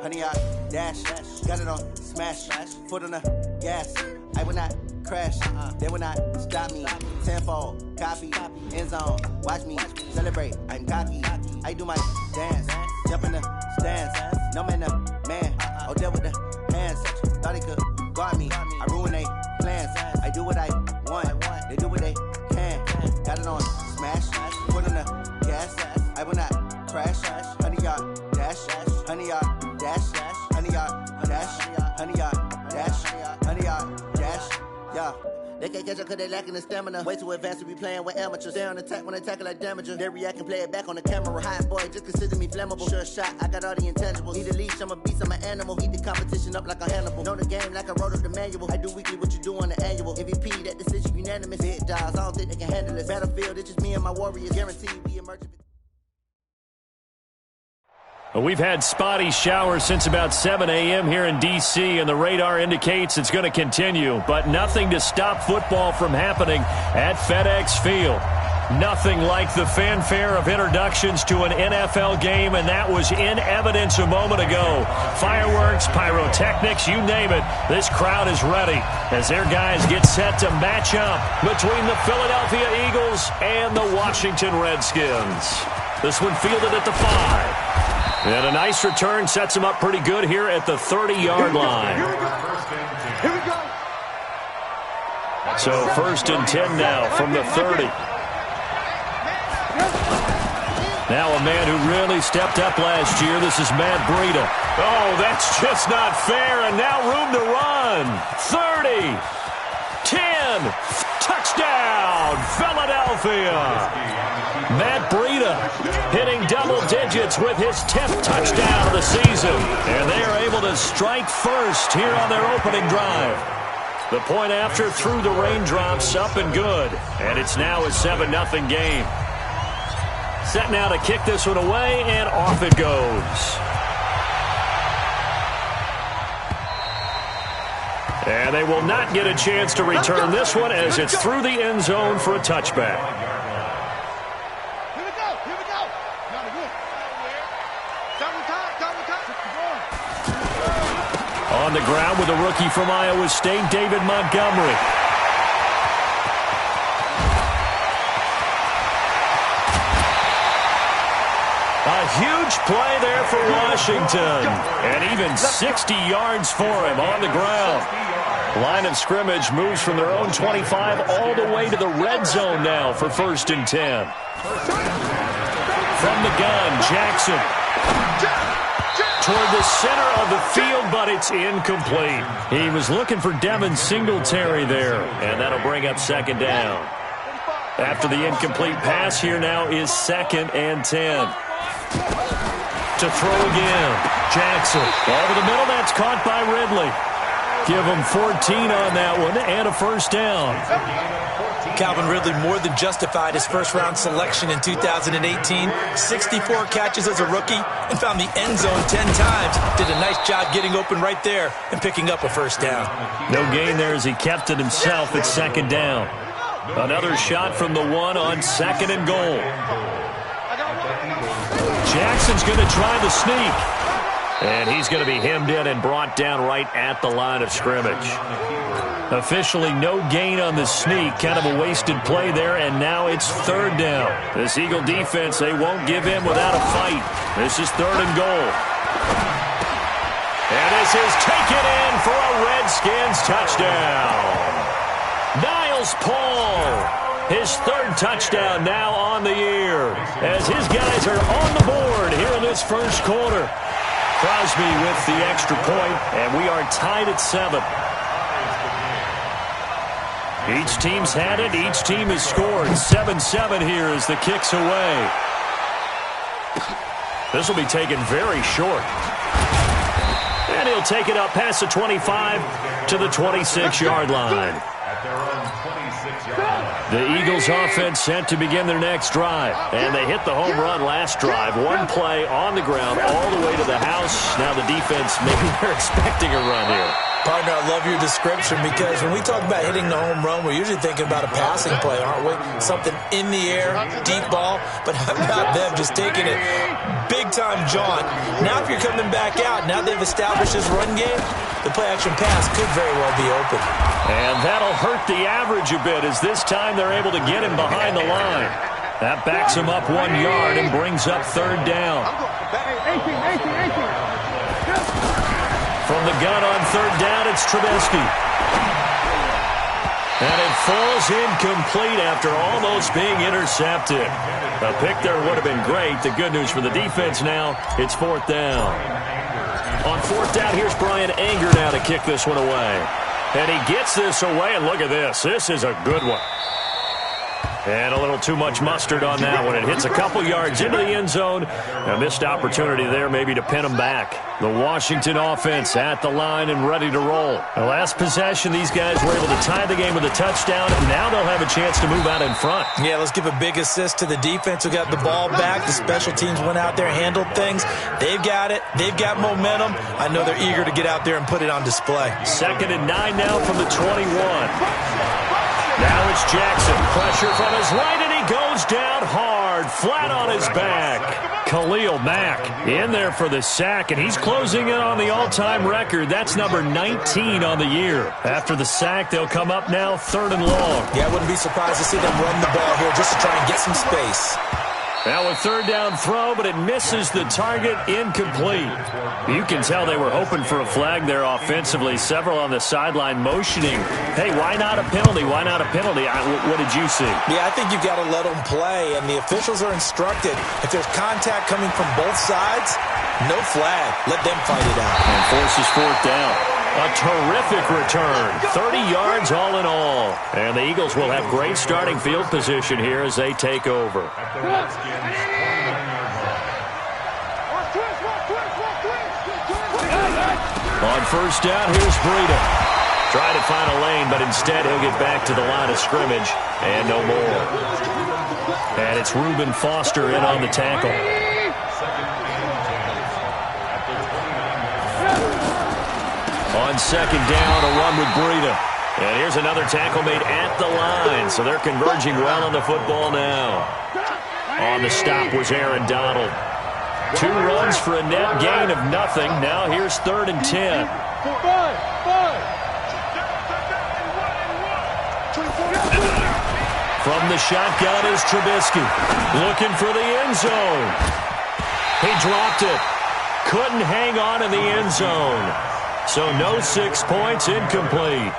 honey yard dash. Got it on smash, foot on the gas. I will not crash, they will not stop me. Tenfold, copy, end zone. Watch me celebrate. I'm cocky. I do my dance, jump in the stands. No man, the man. Oh, there with the hands. Thought he could guard me. I ruin they plans. I do what I want. They do what they can. Got it on smash, foot on the gas. I will not crash. Honey yard dash, honey yard dash, honey yard dash, honey yard dash, honey yard dash. Yeah. They can't catch up cause they lacking the stamina. Way too advanced to be playing with amateurs. They on attack when they tackle like damager. They react and play it back on the camera. Hot boy, just consider me flammable. Sure shot, I got all the intangibles. Need a leash, I'm a beast, I'm an animal. Heat the competition up like a Hannibal. Know the game like I wrote up the manual. I do weekly what you do on the annual. MVP, that decision unanimous. Big dogs, I don't think they can handle it. Battlefield, it's just me and my warriors. Guaranteed we emerge. We've had spotty showers since about 7 a.m. here in D.C., and the radar indicates it's going to continue, but nothing to stop football from happening at FedEx Field. Nothing like the fanfare of introductions to an NFL game, and that was in evidence a moment ago. Fireworks, pyrotechnics, you name it. This crowd is ready as their guys get set to match up between the Philadelphia Eagles and the Washington Redskins. This one fielded at the 5. And a nice return sets him up pretty good here at the 30-yard line. Here we go. So 1st and 10 now from the 30. Now a man who really stepped up last year. This is Matt Breida. Oh, that's just not fair. And now room to run. 30. 10. Touchdown, Philadelphia. Matt Breida hitting double digits with his 10th touchdown of the season. And they are able to strike first here on their opening drive. The point after through the raindrops, up and good. And it's now a 7-0 game. Set now to kick this one away, and off it goes. And they will not get a chance to return this one as it's through the end zone for a touchback. Here we go. On the ground with a rookie from Iowa State, David Montgomery. A huge play there for Washington. And even 60 yards for him on the ground. Line of scrimmage moves from their own 25 all the way to the red zone now for 1st and 10. From the gun, Jackson. Toward the center of the field, but it's incomplete. He was looking for Devin Singletary there, and that'll bring up 2nd down. After the incomplete pass, here now is 2nd and 10. To throw again, Jackson. Over the middle, that's caught by Ridley. Give him 14 on that one and a 1st down. Calvin Ridley more than justified his first-round selection in 2018. 64 catches as a rookie and found the end zone 10 times. Did a nice job getting open right there and picking up a 1st down. No gain there as he kept it himself at 2nd down. Another shot from the 1 on 2nd and goal. Jackson's going to try the sneak. And he's going to be hemmed in and brought down right at the line of scrimmage. Officially no gain on the sneak. Kind of a wasted play there, and now it's 3rd down. This Eagle defense, they won't give in without a fight. This is 3rd and goal. And this is taken in for a Redskins touchdown. Niles Paul, his 3rd touchdown now on the year, as his guys are on the board here in this 1st quarter. Crosby with the extra point, and we are tied at 7. Each team's had it. Each team has scored. 7-7 here as the kick's away. This will be taken very short. And he'll take it up past the 25 to the 26-yard line. The Eagles offense set to begin their next drive. And they hit the home run last drive. One play on the ground all the way to the house. Now the defense, maybe they're expecting a run here. Partner, I love your description because when we talk about hitting the home run, we're usually thinking about a passing play, aren't we? Something in the air, deep ball. But how about them just taking it big-time jaunt. Now if you're coming back out, now they've established this run game, the play-action pass could very well be open. And that'll hurt the average a bit as this time they're able to get him behind the line. That backs him up 1 yard and brings up third down. From the gun on third down, it's Trubisky. And it falls incomplete after almost being intercepted. A pick there would have been great. The good news for the defense now, it's fourth down. On fourth down, here's Brian Anger now to kick this one away. And he gets this away, and look at this. This is a good one. And a little too much mustard on that one. It hits a couple yards into the end zone. A missed opportunity there maybe to pin them back. The Washington offense at the line and ready to roll. The last possession, these guys were able to tie the game with a touchdown, and now they'll have a chance to move out in front. Yeah, let's give a big assist to the defense who got the ball back. The special teams went out there, handled things. They've got it. They've got momentum. I know they're eager to get out there and put it on display. 2nd and 9 now from the 21. Now it's Jackson. Pressure from his right, and he goes down hard, flat on his back. Khalil Mack in there for the sack, and he's closing in on the all-time record. That's number 19 on the year. After the sack, they'll come up now 3rd and long. Yeah, I wouldn't be surprised to see them run the ball here just to try and get some space. Now a third down throw, but it misses the target, incomplete. You can tell they were hoping for a flag there offensively. Several on the sideline motioning. Hey, why not a penalty? Why not a penalty? What did you see? Yeah, I think you've got to let them play, and the officials are instructed. If there's contact coming from both sides, no flag. Let them fight it out. And forces fourth down. A terrific return. 30 yards all in all. And the Eagles will have great starting field position here as they take over. On first down, here's Breida. Try to find a lane, but instead he'll get back to the line of scrimmage. And no more. And it's Reuben Foster in on the tackle. On second down, a run with Breida. And here's another tackle made at the line. So they're converging well on the football now. On the stop was Aaron Donald. 2 runs for a net gain of nothing. Now here's 3rd and 10. From the shotgun is Trubisky. Looking for the end zone. He dropped it. Couldn't hang on in the end zone. So no 6 points, incomplete.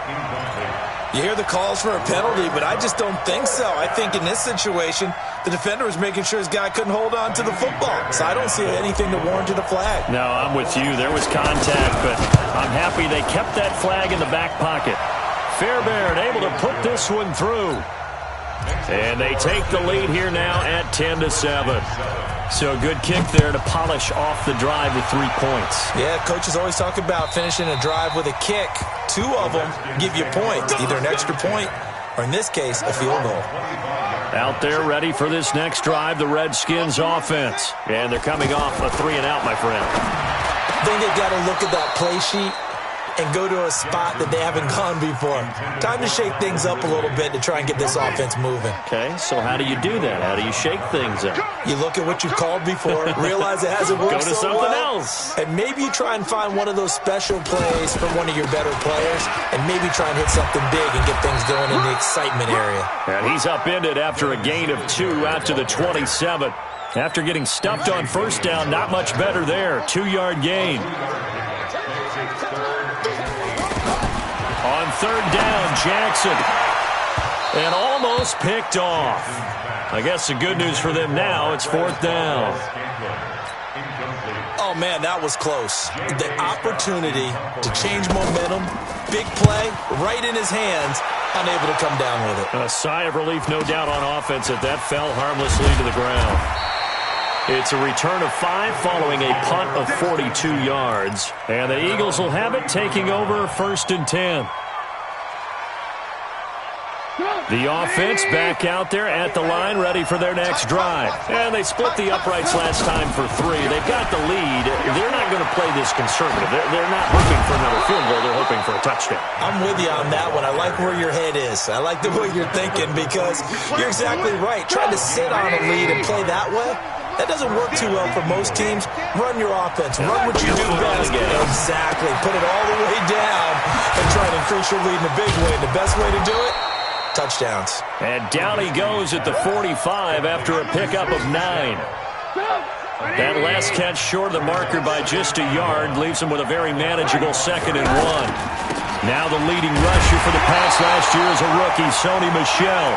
You hear the calls for a penalty, but I just don't think so. I think in this situation, the defender was making sure his guy couldn't hold on to the football. So I don't see anything to warrant a flag. No, I'm with you. There was contact, but I'm happy they kept that flag in the back pocket. Fairbairn able to put this one through. And they take the lead here now at 10-7. So a good kick there to polish off the drive with 3 points. Yeah, coaches always talk about finishing a drive with a kick. 2 of them give you points, either an extra point or, in this case, a field goal. Out there ready for this next drive, the Redskins offense. And they're coming off a 3-and-out, my friend. I think they've got to look at that play sheet and go to a spot that they haven't gone before. Time to shake things up a little bit to try and get this offense moving. Okay, so how do you do that? How do you shake things up? You look at what you've called before, realize it hasn't worked so so something well, else. and maybe you try and find one of those special plays from one of your better players, and maybe try and hit something big and get things going in the excitement area. And he's upended after a gain of 2 out to the 27. After getting stuffed on first down, not much better there. 2-yard gain. On third down, Jackson. And almost picked off. I guess the good news for them now, it's fourth down. Oh, man, that was close. The opportunity to change momentum, big play, right in his hands, unable to come down with it. A sigh of relief, no doubt, on offense if that fell harmlessly to the ground. It's a return of 5 following a punt of 42 yards. And the Eagles will have it, taking over 1st and 10. The offense back out there at the line, ready for their next drive. And they split the uprights last time for 3. They've got the lead. They're not going to play this conservative. They're not hoping for another field goal. They're hoping for a touchdown. I'm with you on that one. I like where your head is. I like the way you're thinking because you're exactly right. Trying to sit on a lead and play that way, That doesn't work too well for most teams. Run your offense. Run what you do best. Exactly. Put it all the way down and try to increase your lead in a big way. And the best way to do it, touchdowns. And down he goes at the 45 after a pickup of 9. That last catch short of the marker by just a yard leaves him with a very manageable 2nd and 1. Now the leading rusher for the Pats last year is a rookie, Sony Michel.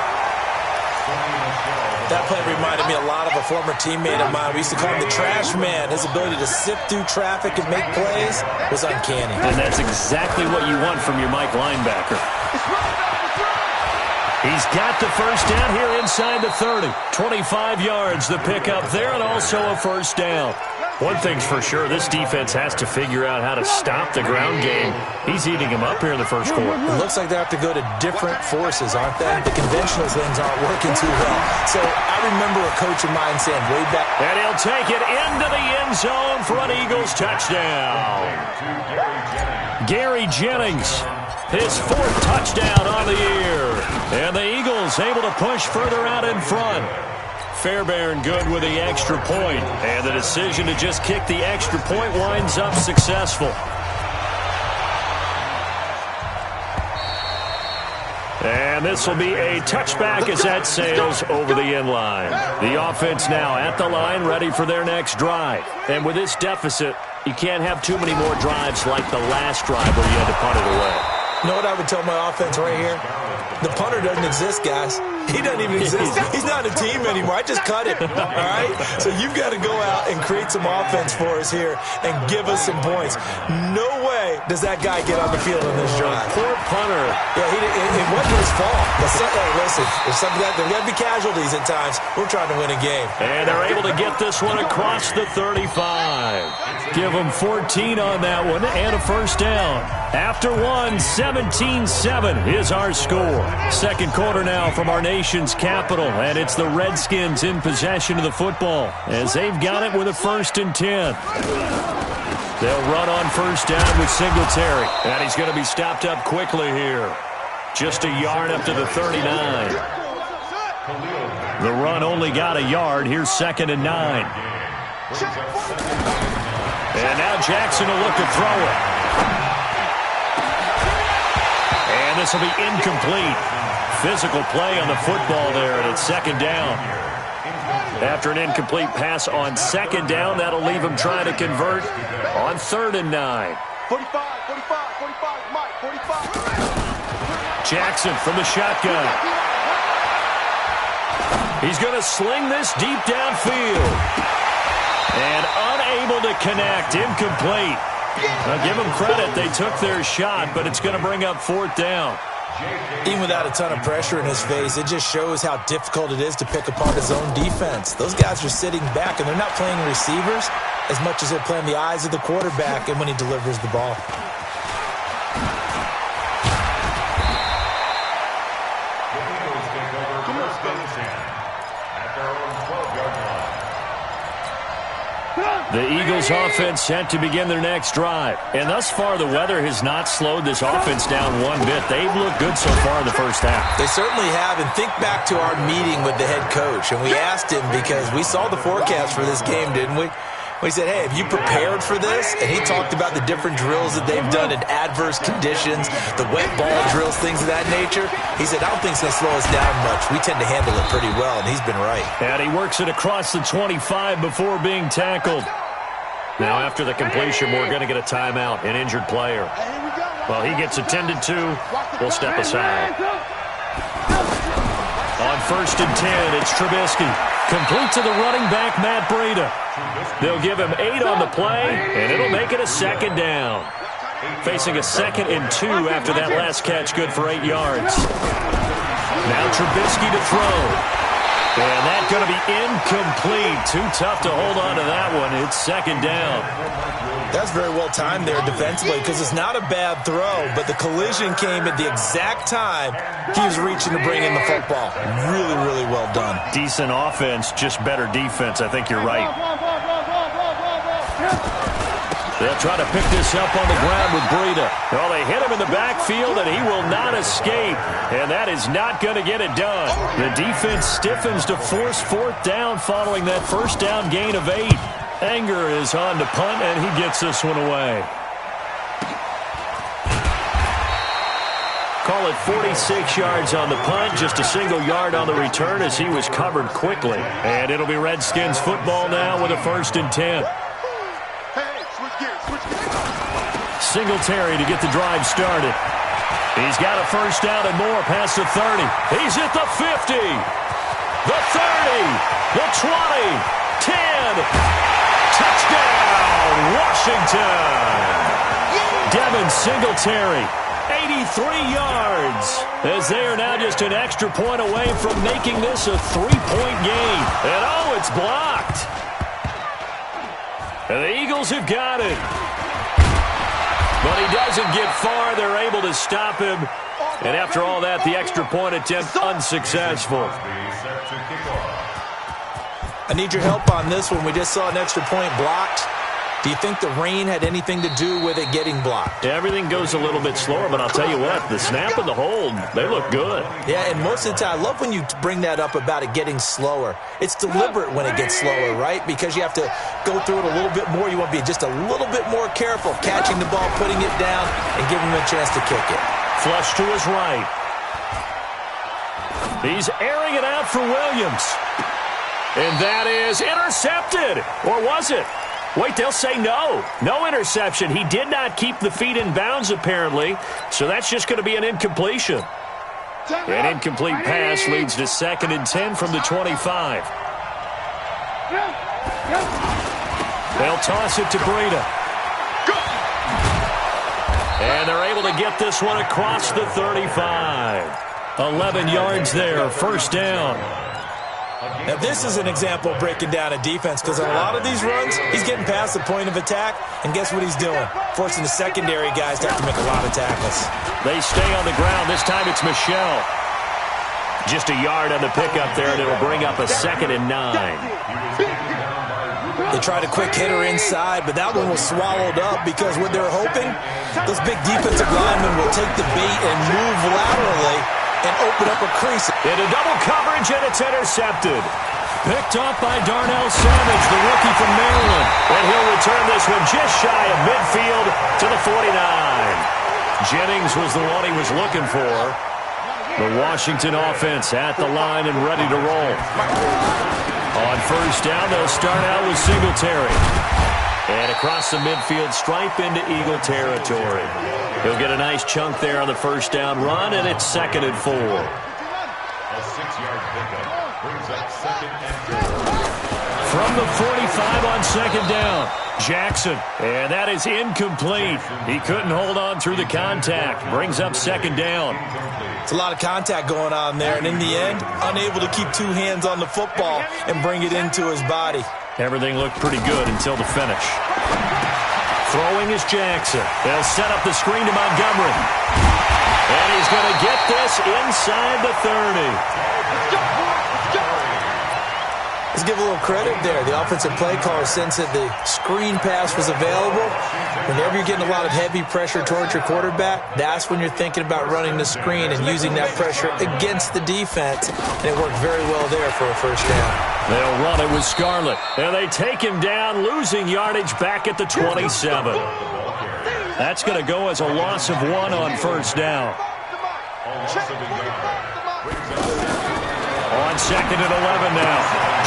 That play reminded me a lot of a former teammate of mine. We used to call him the trash man. His ability to sift through traffic and make plays was uncanny. And that's exactly what you want from your Mike linebacker. He's got the first down here inside the 30. 25 yards, the pickup there, and also a first down. One thing's for sure, this defense has to figure out how to stop the ground game. He's eating him up here in the first quarter. It looks like they have to go to different forces, aren't they? The conventional things aren't working too well. So I remember a coach of mine saying way back. And he'll take it into the end zone for an Eagles touchdown. Gary Jennings, his 4th touchdown on the year. And the Eagles able to push further out in front. Fairbairn good with the extra point. And the decision to just kick the extra point winds up successful. And this will be a touchback as that sails over the end line. The offense now at the line, ready for their next drive. And with this deficit, you can't have too many more drives like the last drive where you had to punt it away. You know what I would tell my offense right here? The punter doesn't exist, guys. He doesn't even exist. He's not a team anymore. I just cut him, all right? So you've got to go out and create some offense for us here and give us some points. No way does that guy get on the field in this drive. Poor punter. Yeah, it wasn't his fault. Hey, listen, there's going to be casualties at times. We're trying to win a game. And they're able to get this one across the 35. Give them 14 on that one and a first down. After one, 17-7 is our score. Second quarter now from our nation's capital, and it's the Redskins in possession of the football as they've got it with a 1st and 10. They'll run on first down with Singletary, and he's going to be stopped up quickly here. Just a yard up to the 39. The run only got a yard. Here's 2nd and 9. And now Jackson will look to throw it. And this will be incomplete. Physical play on the football there, and it's 2nd down. After an incomplete pass on 2nd down, that'll leave him trying to convert on 3rd and 9. 45, Mike, 45. Jackson from the shotgun. He's going to sling this deep downfield. And unable to connect, incomplete. Now, give them credit. They took their shot, but it's going to bring up 4th down. Even without a ton of pressure in his face, it just shows how difficult it is to pick apart his own defense. Those guys are sitting back, and they're not playing receivers as much as they're playing the eyes of the quarterback and when he delivers the ball. The Eagles offense set to begin their next drive. And thus far, the weather has not slowed this offense down one bit. They've looked good so far in the first half. They certainly have. And think back to our meeting with the head coach. And we asked him because we saw the forecast for this game, didn't we? We said, hey, have you prepared for this? And he talked about the different drills that they've done in adverse conditions, the wet ball drills, things of that nature. He said, I don't think it's going to slow us down much. We tend to handle it pretty well, and he's been right. And he works it across the 25 before being tackled. Now, after the completion, we're going to get a timeout, an injured player. Well, he gets attended to. We'll step aside. On 1st and 10, it's Trubisky. Complete to the running back, Matt Breida. They'll give him 8 on the play, and it'll make it a 2nd down. Facing a 2nd and 2 after that last catch, good for 8 yards. Now Trubisky to throw. And that's going to be incomplete. Too tough to hold on to that one. It's 2nd down. That's very well timed there defensively because it's not a bad throw, but the collision came at the exact time he was reaching to bring in the football. Really, really well done. Decent offense, just better defense. I think you're right. They'll try to pick this up on the ground with Breida. Well, they hit him in the backfield, and he will not escape. And that is not going to get it done. The defense stiffens to force fourth down following that first down gain of 8. Anger is on to punt, and he gets this one away. Call it 46 yards on the punt, just a single yard on the return as he was covered quickly. And it'll be Redskins football now with a 1st and 10. Singletary to get the drive started. He's got a first down and more past the 30. He's at the 50, the 30, the 20, 10. Touchdown, Washington. Devin Singletary, 83 yards, as they are now just an extra point away from making this a 3-point game. And oh, it's blocked. And the Eagles have got it. But he doesn't get far. They're able to stop him. And after all that, the extra point attempt unsuccessful. I need your help on this one. We just saw an extra point blocked. Do you think the rain had anything to do with it getting blocked? Everything goes a little bit slower, but I'll tell you what, the snap and the hold, they look good. Yeah, and most of the time, I love when you bring that up about it getting slower. It's deliberate when it gets slower, right? Because you have to go through it a little bit more. You want to be just a little bit more careful catching the ball, putting it down, and giving him a chance to kick it. Flush to his right. He's airing it out for Williams. And that is intercepted. Or was it? Wait, they'll say no. No interception. He did not keep the feet in bounds, apparently. So that's just going to be an incompletion. An incomplete pass leads to 2nd and 10 from the 25. They'll toss it to Breida. And they're able to get this one across the 35. 11 yards there, first down. Now, this is an example of breaking down a defense because on a lot of these runs, he's getting past the point of attack, and guess what he's doing? Forcing the secondary guys to have to make a lot of tackles. They stay on the ground. This time it's Michelle. Just a yard on the pickup there, and it'll bring up a 2nd and 9. They tried a quick hitter inside, but that one was swallowed up because what they're hoping, those big defensive linemen will take the bait and move laterally and open up a crease. Into double coverage, and it's intercepted. Picked off by Darnell Savage, the rookie from Maryland. And he'll return this one just shy of midfield to the 49. Jennings was the one he was looking for. The Washington offense at the line and ready to roll. On first down, they'll start out with Singletary. And across the midfield stripe into Eagle territory. He'll get a nice chunk there on the first down run, and it's 2nd and 4. A 6-yard pickup brings up 2nd and 4. From the 45 on 2nd down, Jackson. And that is incomplete. He couldn't hold on through the contact. Brings up 2nd down. It's a lot of contact going on there, and in the end, unable to keep 2 hands on the football and bring it into his body. Everything looked pretty good until the finish. Throwing is Jackson. They'll set up the screen to Montgomery. And he's going to get this inside the 30. Let's give a little credit there. The offensive play caller, since that the screen pass was available, whenever you're getting a lot of heavy pressure towards your quarterback, that's when you're thinking about running the screen and using that pressure against the defense. And it worked very well there for a first down. They'll run it with Scarlett. And they take him down, losing yardage back at the 27. That's going to go as a loss of 1 on first down. On 2nd and 11 now.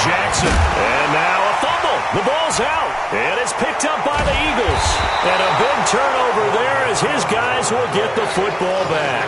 Jackson. And now a fumble. The ball's out. And it's picked up by the Eagles. And a big turnover there as his guys will get the football back.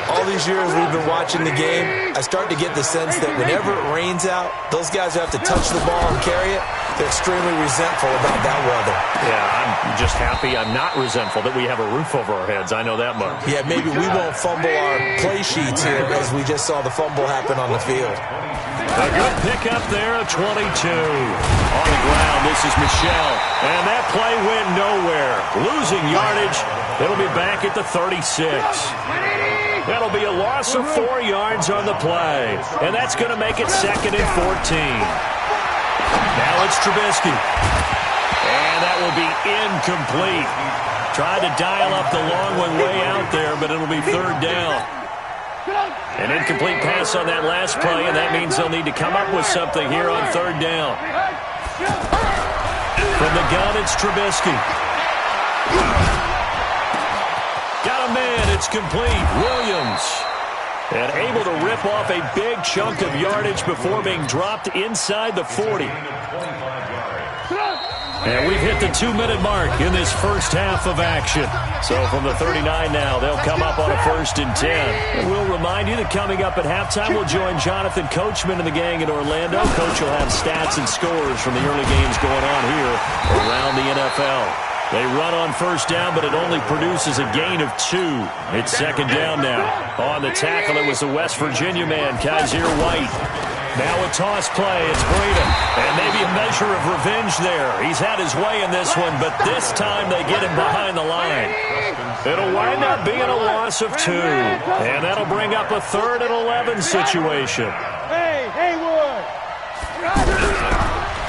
All these years we've been watching the game, I start to get the sense that whenever it rains out, those guys who have to touch the ball and carry it, they're extremely resentful about that weather. Yeah, I'm just happy I'm not resentful that we have a roof over our heads. I know that much. Yeah, maybe we won't fumble our play sheets here as we just saw the fumble happen on the field. A good pickup there, a 22. On the ground, this is Michelle. And that play went nowhere. Losing yardage. It'll be back at the 36. That'll be a loss of 4 yards on the play. And that's going to make it 2nd and 14. Now it's Trubisky. And And that will be incomplete. Tried to dial up the long one way out there, but it'll be third down. An incomplete pass on that last play, and that means they'll need to come up with something here on third down. From the gun, it's Trubisky. Got a man, it's complete. Williams. And able to rip off a big chunk of yardage before being dropped inside the 40. And we've hit the 2-minute mark in this first half of action. So from the 39 now, they'll come up on a 1st and 10. And we'll remind you that coming up at halftime, we'll join Jonathan Coachman and the gang in Orlando. Coach will have stats and scores from the early games going on here around the NFL. They run on first down, but it only produces a gain of 2. It's second down now. On the tackle, it was the West Virginia man, Kaiser White. Now a toss play, it's Breida. And maybe a measure of revenge there. He's had his way in this one, but this time they get him behind the line. It'll wind up being a loss of 2. And that'll bring up a 3rd and 11 situation. Hey, Haywood!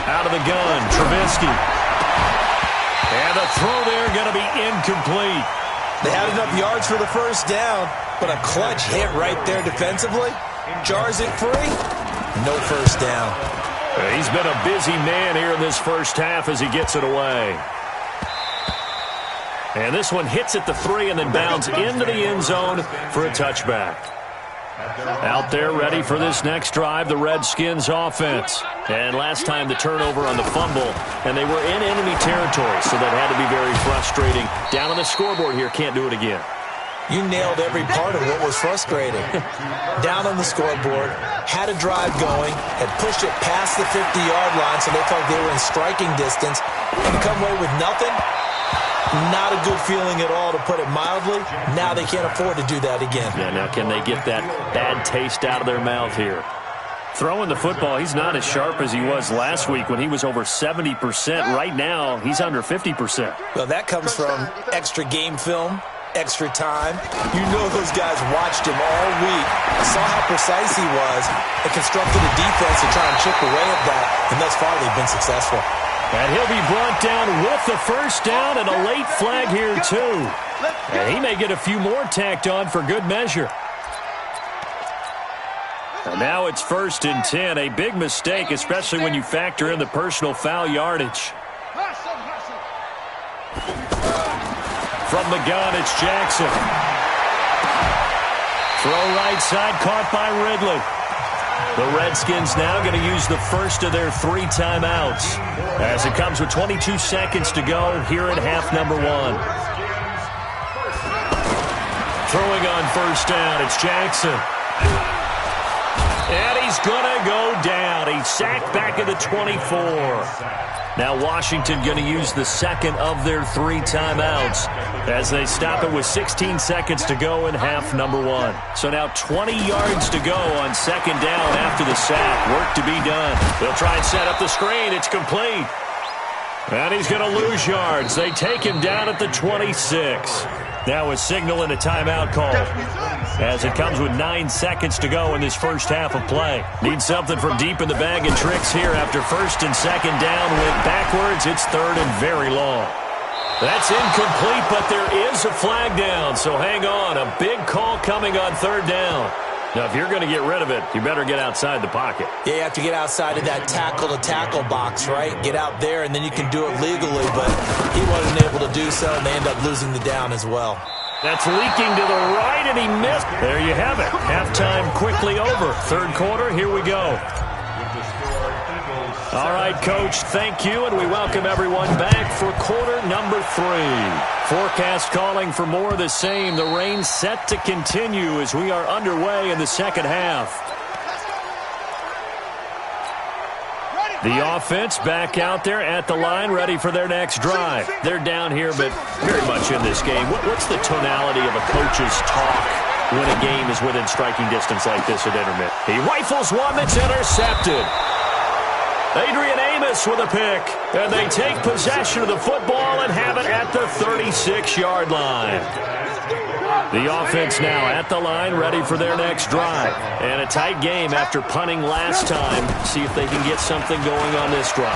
Out of the gun, Trubisky. And the throw there going to be incomplete. They had enough yards for the first down, but a clutch hit right there defensively. Jars it free. No first down. He's been a busy man here in this first half as he gets it away. And this one hits at the 3 and then bounds into the end zone for a touchback. Out there ready for this next drive, the Redskins offense. And last time the turnover on the fumble, and they were in enemy territory, so that had to be very frustrating. Down on the scoreboard here, can't do it again. You nailed every part of what was frustrating. Down on the scoreboard, had a drive going, had pushed it past the 50-yard line so they felt they were in striking distance, and to come away with nothing, not a good feeling at all, to put it mildly. Now they can't afford to do that again. Yeah, now can they get that bad taste out of their mouth here? Throwing the football, he's not as sharp as he was last week when he was over 70%. Right now, he's under 50%. Well, that comes from extra game film, extra time. You know those guys watched him all week, saw how precise he was, and constructed a defense to try and chip away at that, and thus far they've been successful. And he'll be brought down with the first down and a late flag here, too. And he may get a few more tacked on for good measure. And now it's 1st and 10. A big mistake, especially when you factor in the personal foul yardage. From the gun, it's Jackson. Throw right side, caught by Ridley. The Redskins now going to use the first of their 3 timeouts as it comes with 22 seconds to go here at half number 1. Throwing on first down, it's Jackson. And he's going to go down. He's sacked back at the 24. Now Washington going to use the second of their 3 timeouts as they stop it with 16 seconds to go in half number 1. So now 20 yards to go on second down after the sack. Work to be done. They'll try and set up the screen. It's complete. And he's going to lose yards. They take him down at the 26. Now a signal and a timeout call as it comes with 9 seconds to go in this first half of play. Need something from deep in the bag of tricks here after first and second down. Went backwards. It's 3rd and very long. That's incomplete, but there is a flag down, so hang on. A big call coming on 3rd down. Now, if you're going to get rid of it, you better get outside the pocket. Yeah, you have to get outside of that tackle-to-tackle box, right? Get out there, and then you can do it legally, but he wasn't able to do so, and they end up losing the down as well. That's leaking to the right, and he missed. There you have it. Halftime quickly over. 3rd quarter, here we go. All right, Coach, thank you, and we welcome everyone back for quarter number 3. Forecast calling for more of the same. The rain set to continue as we are underway in the second half. The offense back out there at the line, ready for their next drive. They're down here, but very much in this game. What's the tonality of a coach's talk when a game is within striking distance like this at intermittent? He rifles one that's intercepted. Adrian Amos with a pick, and they take possession of the football and have it at the 36-yard line. The offense now at the line, ready for their next drive. And a tight game after punting last time. See if they can get something going on this drive.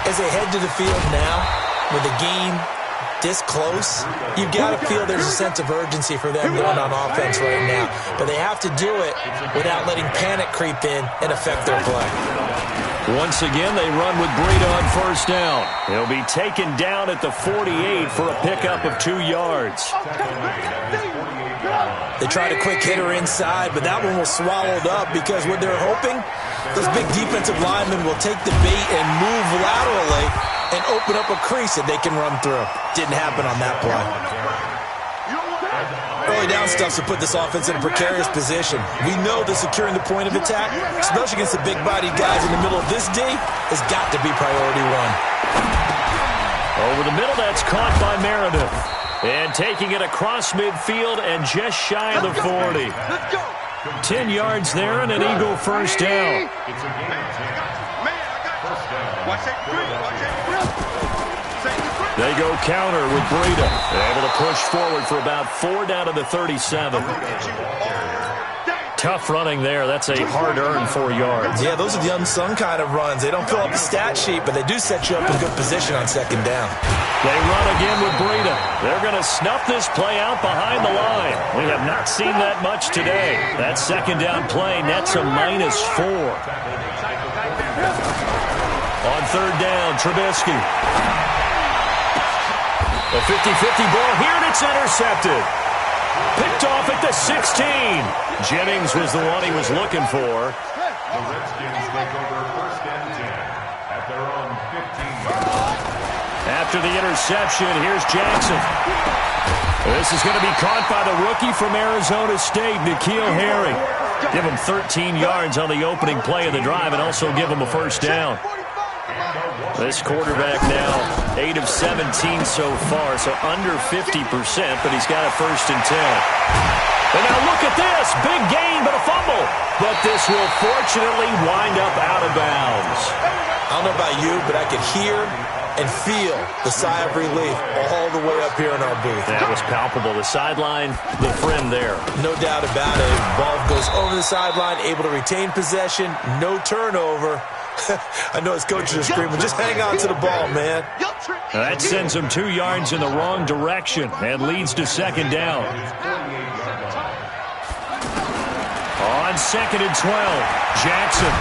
As they head to the field now, with the game this close, you've got to feel there's a sense of urgency for them going on offense right now. But they have to do it without letting panic creep in and affect their play. Once again, they run with Breida on first down. He'll be taken down at the 48 for a pickup of 2 yards. They tried a quick hitter inside, but that one was swallowed up because what they're hoping, those big defensive linemen will take the bait and move laterally and open up a crease that they can run through. Didn't happen on that play. Early down stuffs will put this offense in a precarious position. We know that securing the point of attack, especially against the big-bodied guys in the middle of this D, has got to be priority one. Over the middle, that's caught by Meredith. And taking it across midfield and just shy of the 40. 10 yards there and an Eagle first down. It's a game of 10. First down. They go counter with Breida. Able to push forward for about 4 down to the 37. Tough running there. That's a hard-earned 4 yards. Yeah, those are the unsung kind of runs. They don't fill up the stat sheet, but they do set you up in good position on second down. They run again with Breida. They're going to snuff this play out behind the line. We have not seen that much today. That second down play nets a -4. On third down, Trubisky. A 50-50 ball here, and it's intercepted. Picked off at the 16. Jennings was the one he was looking for. The Redskins take over first and 10 at their own 15-yard. After the interception, here's Jackson. This is going to be caught by the rookie from Arizona State, N'Keal Harry. Give him 13 yards on the opening play of the drive and also give him a first down. This quarterback now 8 of 17 so far, so under 50%, but he's got a first and 10. And now look at this. Big gain, but a fumble. But this will fortunately wind up out of bounds. I don't know about you, but I could hear and feel the sigh of relief all the way up here in our booth. That was palpable. The sideline, the friend there. No doubt about it. Ball goes over the sideline, able to retain possession, no turnover. I know his coaches are screaming, just hang on to the ball, man. That sends him 2 yards in the wrong direction and leads to second down. On second and 12, Jackson.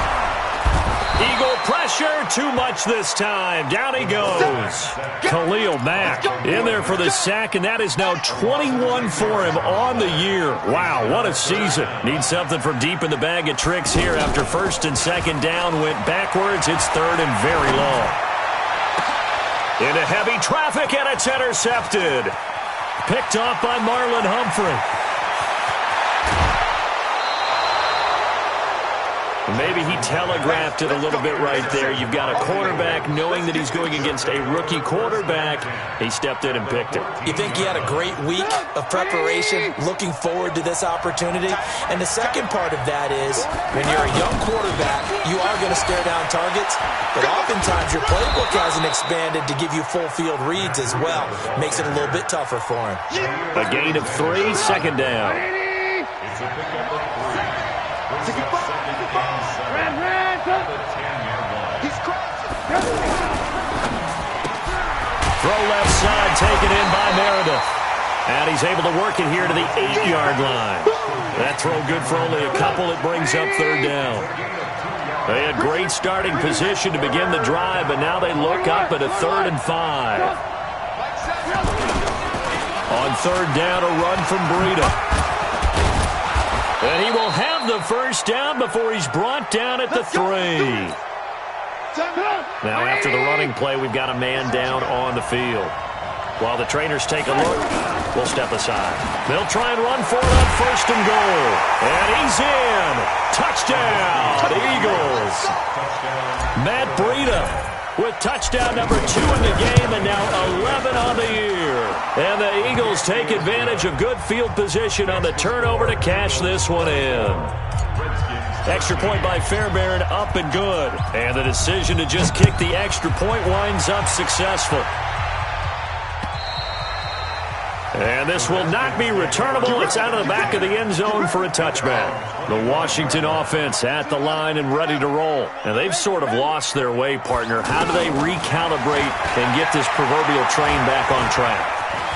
Eagle pressure, too much this time. Down he goes. Khalil Mack in there for the sack, and that is now 21 for him on the year. Wow, what a season. Needs something from deep in the bag of tricks here after first and second down went backwards. It's third and very long. Into heavy traffic, and it's intercepted. Picked off by Marlon Humphrey. Maybe he telegraphed it a little bit right there. You've got a quarterback knowing that he's going against a rookie quarterback. He stepped in and picked it. You think he had a great week of preparation, looking forward to this opportunity? And the second part of that is, when you're a young quarterback, you are going to stare down targets, but oftentimes your playbook hasn't expanded to give you full field reads as well. Makes it a little bit tougher for him. A gain of 3, second down. It's a pickup of 3. Throw left side, taken in by Meredith. And he's able to work it here to the 8-yard line. That throw good for only a couple. It brings up third down. They had great starting position to begin the drive, but now they look up at a 3rd and 5. On third down, a run from Breida. And he will have the first down before he's brought down at the 3. Now, after the running play, we've got a man down on the field. While the trainers take a look, we'll step aside. They'll try and run for it on first and goal. And he's in. Touchdown, Eagles. Matt Breida with touchdown number 2 in the game and now 11 on the year. And the Eagles take advantage of good field position on the turnover to cash this one in. Extra point by Fairbairn, up and good. And the decision to just kick the extra point winds up successful. And this will not be returnable. It's out of the back of the end zone for a touchback. The Washington offense at the line and ready to roll. And they've sort of lost their way, partner. How do they recalibrate and get this proverbial train back on track?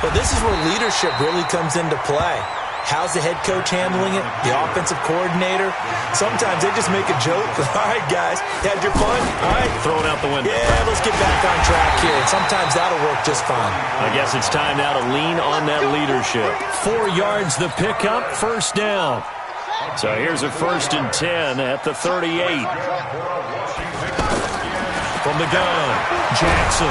Well, this is where leadership really comes into play. How's the head coach handling it? The offensive coordinator? Sometimes they just make a joke. All right, guys, you had your fun? All right. Throw it out the window. Yeah, let's get back on track here. And sometimes that'll work just fine. I guess it's time now to lean on that leadership. 4 yards the pickup, first down. So here's a 1st and 10 at the 38. From the gun, Jackson.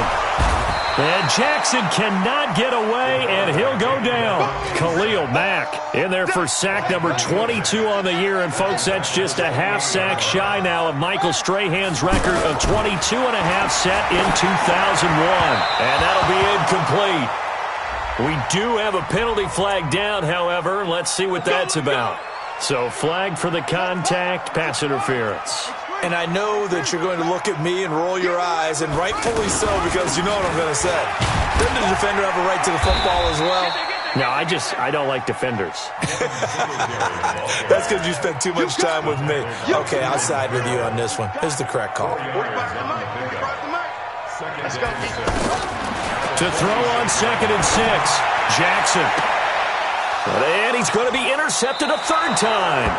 And Jackson cannot get away, and he'll go down. Khalil Mack in there for sack number 22 on the year. And, folks, that's just a half sack shy now of Michael Strahan's record of 22 and a half set in 2001. And that'll be incomplete. We do have a penalty flag down, however. Let's see what that's about. So flag for the contact, pass interference. And I know that you're going to look at me and roll your eyes, and rightfully so, because you know what I'm going to say. Doesn't the defender have a right to the football as well? No, I don't like defenders. That's because you spent too much time with me. Okay, I'll side with you on this one. This is the correct call. To throw on 2nd and 6, Jackson. And he's going to be intercepted a 3rd time.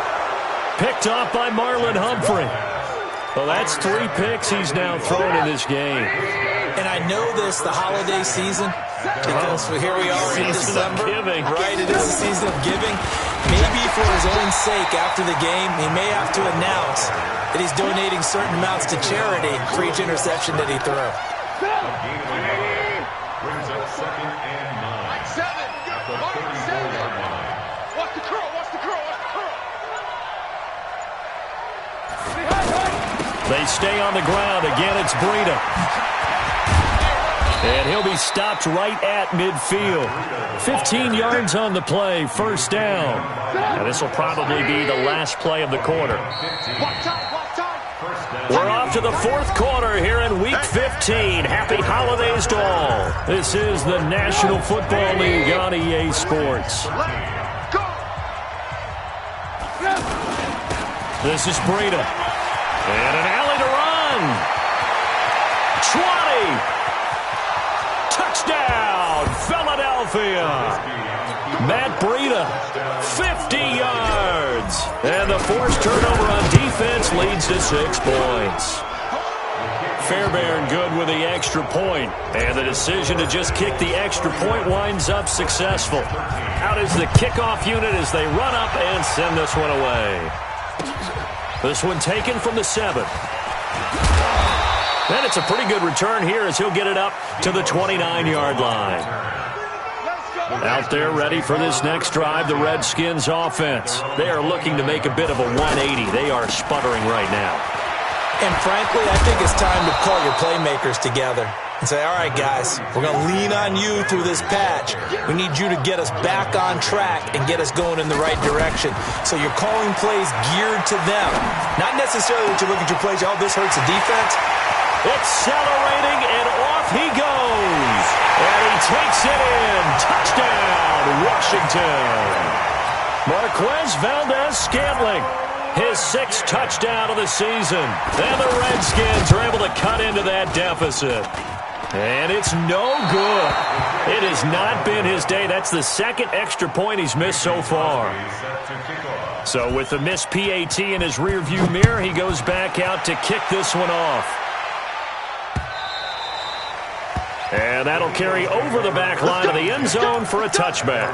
Picked off by Marlon Humphrey. Well, that's 3 picks he's now thrown in this game. And I know this, the holiday season, because here we are in December. Giving. Right, it is the season of giving. Maybe for his own sake after the game, he may have to announce that he's donating certain amounts to charity for each interception that he threw. Brings up 2nd and 9. 7. At the 34-yard line. Watch the curl, watch the curl, watch the curl. They stay on the ground. Again, it's Breida. And he'll be stopped right at midfield. 15 yards on the play, 1st down. And this will probably be the last play of the quarter. We're off to the 4th quarter here in Week 15. Happy holidays to all. This is the National Football League on EA Sports. This is Breida. And an alley to run. 20. Touchdown, Philadelphia. Matt Breida, 50 yards. And the forced turnover on defense leads to 6 points. Fairbairn good with the extra point. And the decision to just kick the extra point winds up successful. Out is the kickoff unit as they run up and send this one away. This one taken from the 7. And it's a pretty good return here as he'll get it up to the 29-yard line. Out there ready for this next drive, the Redskins offense. They are looking to make a bit of a 180. They are sputtering right now. And frankly, I think it's time to call your playmakers together and say, all right, guys, we're going to lean on you through this patch. We need you to get us back on track and get us going in the right direction. So you're calling plays geared to them. Not necessarily that you look at your plays, oh, this hurts the defense. Accelerating, and off he goes. And he takes it in. Touchdown, Washington. Marquez Valdez-Scantling, his 6th touchdown of the season. And the Redskins are able to cut into that deficit. And it's no good. It has not been his day. That's the 2nd extra point he's missed so far. So with the missed PAT in his rearview mirror, he goes back out to kick this one off. And that'll carry over the back line of the end zone for a touchback.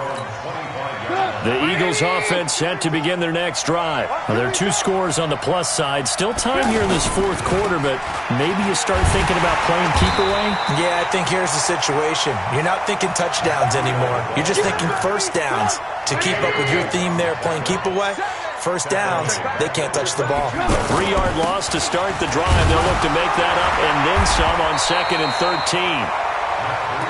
The Eagles offense set to begin their next drive. Well, there are 2 scores on the plus side. Still time here in this 4th quarter, but maybe you start thinking about playing keep away? Yeah, I think here's the situation. You're not thinking touchdowns anymore. You're just thinking 1st downs. To keep up with your theme there, playing keep away, 1st downs, they can't touch the ball. 3-yard loss to start the drive. They'll look to make that up and then some on 2nd and 13.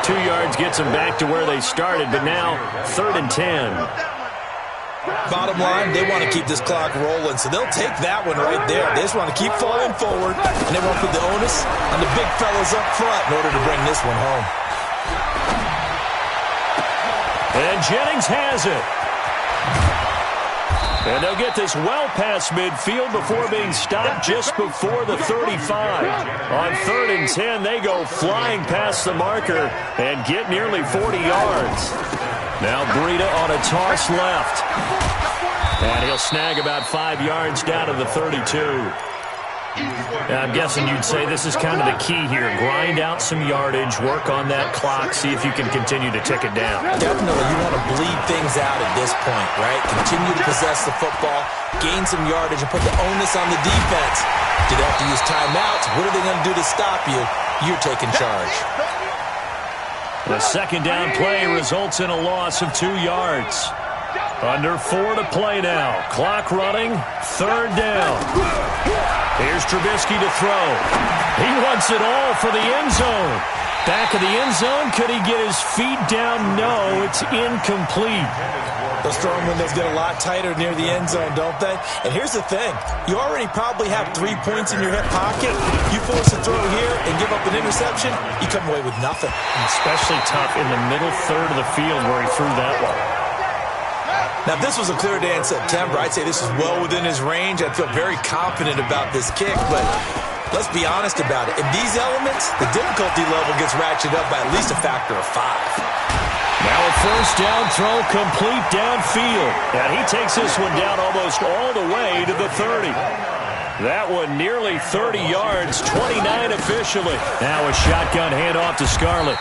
2 yards gets them back to where they started, but now 3rd and 10. Bottom line, they want to keep this clock rolling, so they'll take that one right there. They just want to keep falling forward, and they want to put the onus on the big fellas up front in order to bring this one home. And Jennings has it. And they'll get this well past midfield before being stopped just before the 35. On 3rd and 10, they go flying past the marker and get nearly 40 yards. Now Breida on a toss left. And he'll snag about 5 yards down to the 32. I'm guessing you'd say this is kind of the key here. Grind out some yardage, work on that clock, see if you can continue to tick it down. Definitely, you want to bleed things out at this point, right? Continue to possess the football, gain some yardage, and put the onus on the defense. Do they have to use timeouts? What are they going to do to stop you? You're taking charge. The second down play results in a loss of 2 yards. Under 4 to play now. Clock running. 3rd down. Here's Trubisky to throw. He wants it all for the end zone. Back of the end zone. Could he get his feet down? No, it's incomplete. Those throwing windows get a lot tighter near the end zone, don't they? And here's the thing. You already probably have 3 points in your hip pocket. You force a throw here and give up an interception, you come away with nothing. Especially tough in the middle third of the field where he threw that one. Now, if this was a clear day in September, I'd say this is well within his range. I'd feel very confident about this kick, but let's be honest about it. In these elements, the difficulty level gets ratcheted up by at least a factor of 5. Now a first down throw complete downfield. And he takes this one down almost all the way to the 30. That one nearly 30 yards, 29 officially. Now a shotgun handoff to Scarlett.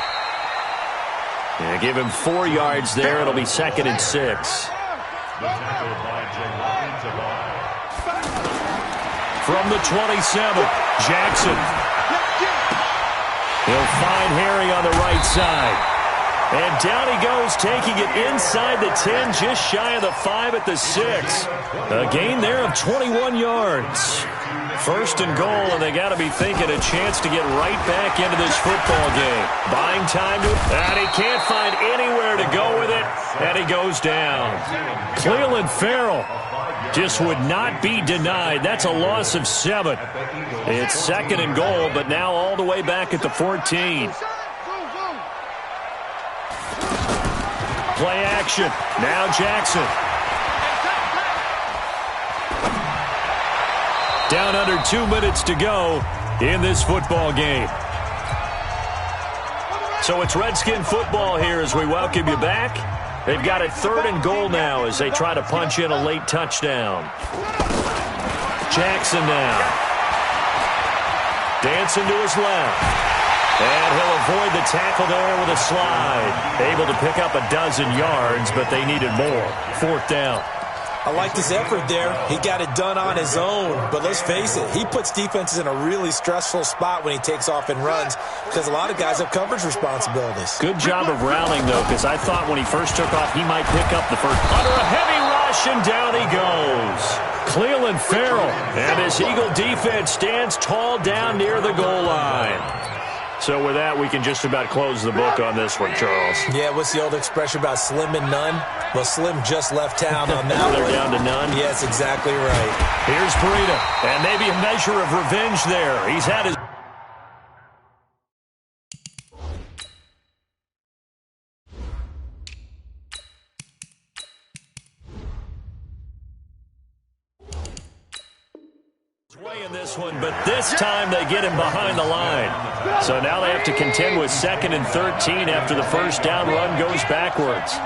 Yeah, give him 4 yards there. It'll be 2nd and 6. From the 27, Jackson. He'll find Harry on the right side. And down he goes, taking it inside the 10, just shy of the 5 at the 6. A gain there of 21 yards. 1st and goal, and they got to be thinking a chance to get right back into this football game. Buying time to, and he can't find anywhere to go with it, and he goes down. Cleveland Farrell just would not be denied. That's a loss of 7. It's 2nd and goal, but now all the way back at the 14. Play action. Now Jackson. Down under 2 minutes to go in this football game. So it's Redskin football here as we welcome you back. They've got it 3rd and goal now as they try to punch in a late touchdown. Jackson now. Dancing to his left. And he'll avoid the tackle there with a slide. Able to pick up a 12 yards, but they needed more. 4th down. I like his effort there. He got it done on his own. But let's face it, he puts defenses in a really stressful spot when he takes off and runs because a lot of guys have coverage responsibilities. Good job of rallying, though, because I thought when he first took off, he might pick up the first. Under a heavy rush, and down he goes. Cleveland Farrell. And his Eagle defense stands tall down near the goal line. So with that, we can just about close the book on this one, Charles. Yeah, what's the old expression about slim and none? Well, Slim just left town on that They're one. down to none? Yes, exactly right. Here's Breida, and maybe a measure of revenge there. He's had his... way in this one, but this time they get him behind the line. So now they have to contend with 2nd and 13 after the first down run goes backwards.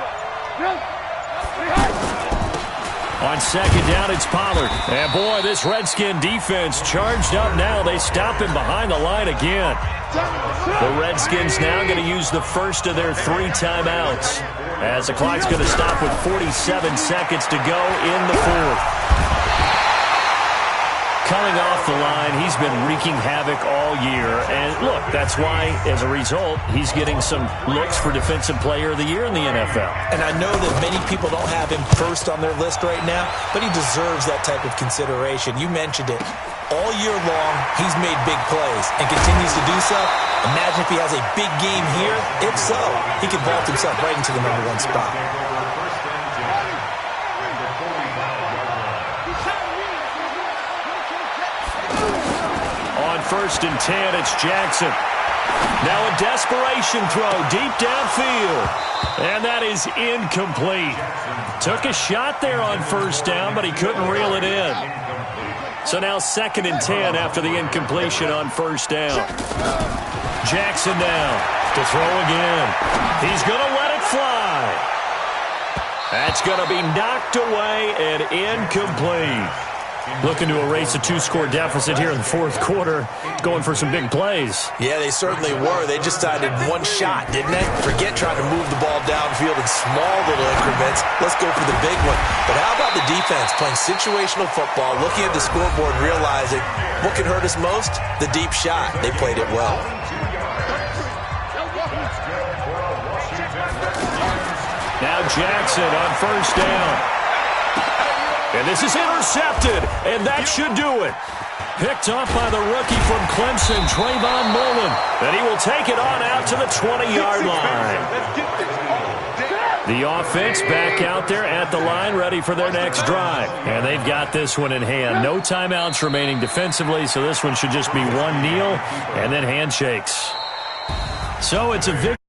On 2nd down, it's Pollard. And boy, this Redskin defense charged up now. They stop him behind the line again. The Redskins now going to use the first of their 3 timeouts as the clock's going to stop with 47 seconds to go in the 4th. Coming off the line, he's been wreaking havoc all year. And look, that's why, as a result, he's getting some looks for Defensive Player of the Year in the NFL. And I know that many people don't have him first on their list right now, but he deserves that type of consideration. You mentioned it. All year long, he's made big plays and continues to do so. Imagine if he has a big game here. If so, he could vault himself right into the #1 spot. On 1st and 10, it's Jackson. Now a desperation throw deep downfield. And that is incomplete. Took a shot there on first down, but he couldn't reel it in. So now 2nd and 10 after the incompletion on first down. Jackson now to throw again. He's going to let it fly. That's going to be knocked away and incomplete. Looking to erase a 2-score deficit here in the 4th quarter. Going for some big plays. Yeah, they certainly were. They just decided one shot, didn't they? Forget trying to move the ball downfield in small little increments. Let's go for the big one. But how about the defense playing situational football, looking at the scoreboard and realizing what can hurt us most? The deep shot. They played it well. Now Jackson on first down. And this is intercepted, and that should do it. Picked off by the rookie from Clemson, Trayvon Mullen. And he will take it on out to the 20-yard line. The offense back out there at the line, ready for their next drive. And they've got this one in hand. No timeouts remaining defensively, so this one should just be one kneel and then handshakes. So it's a victory.